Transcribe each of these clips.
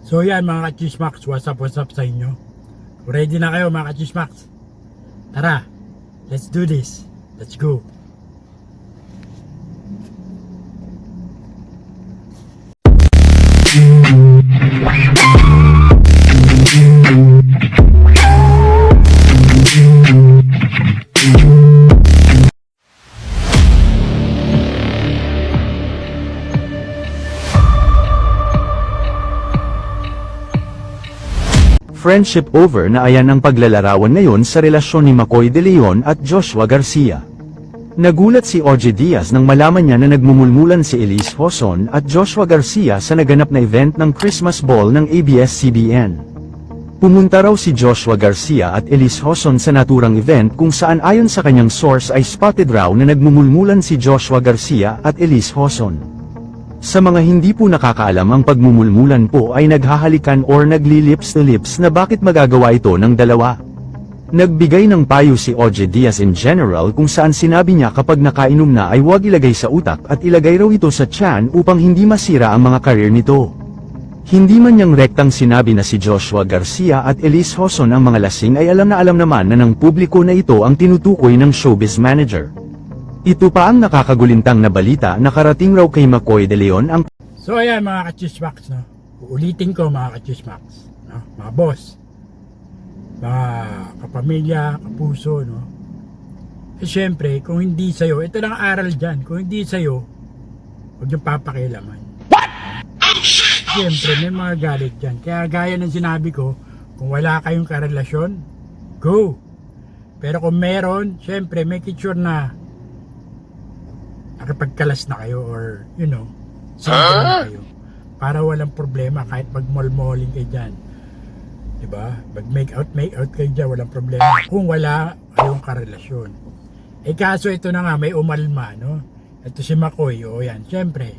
So yan mga ka-Chismax, what's up sa inyo? Ready na kayo mga ka-Chismax? Tara, let's do this. Let's go. Friendship over na ayan ang paglalarawan ngayon sa relasyon ni McCoy De Leon at Joshua Garcia. Nagulat si OJ Diaz nang malaman niya na nagmumulmulan si Elise Hoson at Joshua Garcia sa naganap na event ng Christmas Ball ng ABS-CBN. Pumunta raw si Joshua Garcia at Elise Hoson sa naturang event kung saan ayon sa kanyang source ay spotted raw na nagmumulmulan si Joshua Garcia at Elise Hoson. Sa mga hindi po nakakaalam, ang pagmumulmulan po ay naghahalikan or nagli-lips to lips na bakit magagawa ito ng dalawa. Nagbigay ng payo si OJ Diaz in general kung saan sinabi niya kapag nakainom na ay huwag ilagay sa utak at ilagay raw ito sa tiyan upang hindi masira ang mga karir nito. Hindi man niyang rektang sinabi na si Joshua Garcia at Elise Hoson ang mga lasing ay alam naman na ng publiko na ito ang tinutukoy ng showbiz manager. Ito pa ang nakakagulintang na balita na karating raw kay McCoy De Leon ang... So ayan mga ka-Chismax, no? Uulitin ko mga ka-Chismax, no? Mga boss, mga kapamilya, kapuso, no? Eh syempre, kung hindi sa'yo, ito lang aral dyan, kung hindi sa'yo, huwag yung papakialaman. What? Syempre, may mga galit dyan. Kaya gaya ng sinabi ko, kung wala kayong karelasyon, go! Pero kung meron, syempre, make it sure na nakapagkalas na kayo or, you know, single na kayo. Para walang problema kahit mag-mall-malling kayo dyan. Diba? Mag-make out kayo dyan, walang problema. Kung wala kayong karelasyon. Eh kaso ito na nga, may umalma, no? Ito si McCoy, o yan, syempre.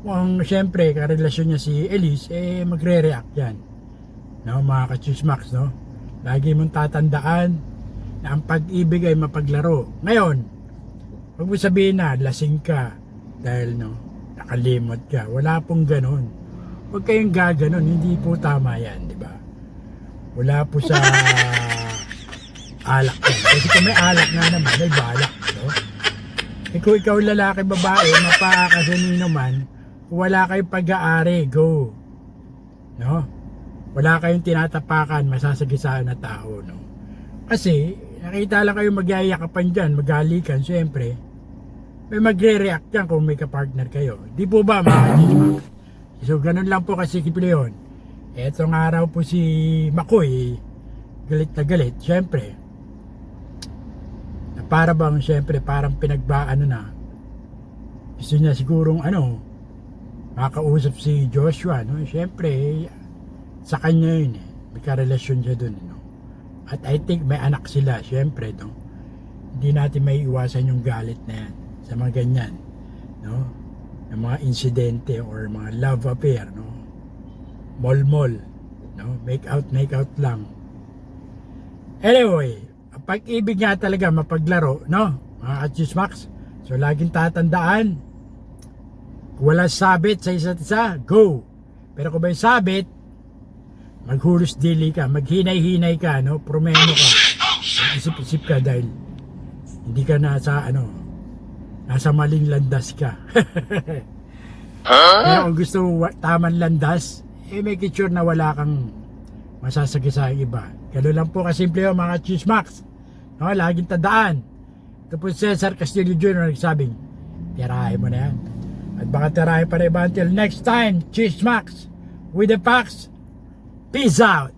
Kung syempre, karelasyon niya si Elise, eh magre-react yan. No, mga ka-Chismax, no? Lagi mong tatandaan na ang pag-ibig ay mapaglaro. Ngayon, huwag mo sabihin na lasing ka dahil no, nakalimot ka. Wala pong ganon. Huwag kayong gaganon. Hindi po tama yan, di ba? Wala po sa alak yan. Kasi kung may alak na naman, may balak. No? E kung ikaw lalaki, babae, mapakasanino man, kung wala kayong pag-aari, go. No? Wala kayong tinatapakan, masasagisaan na tao. No? Kasi, nakita lang kayo magyayakapan dyan, maghalikan, syempre, may magre-react dyan kung may kapartner kayo. Di po ba mga Chismax? So, ganun lang po kasi Kip Leon. Etong araw po si McCoy, galit na galit, syempre. Na para bang, syempre, parang pinagbaano na. Gusto niya sigurong, makausap si Joshua, no? Syempre, sa kanya yun eh. May karelasyon siya dun, no? At I think may anak sila, syempre, no? Hindi natin may iwasan yung galit na yan sa mga ganyan, no? Ng mga insidente or mga love affair, no? Mall, no? Make out lang. Anyway, ang pag-ibig nga talaga mapaglaro, no? Mga ka-Chismax. So, laging tatandaan, kung wala sabit sa isa't isa, go! Pero kung may sabit, maghulos dili ka, maghinay-hinay ka, no? Promeno ka. Isip-isip ka dahil hindi ka nasa nasa maling landas ka. Pero kung gusto mo tamang landas, make it sure na wala kang masasagi sa iba. Gano'n lang po kasimple yung mga Chismax. No? Laging tandaan. Ito po si Cesar Castillo Jr. nagsabing, tirahin mo na yan. At baka tirahin pa rin iba until next time, Chismax with the facts. Peace out!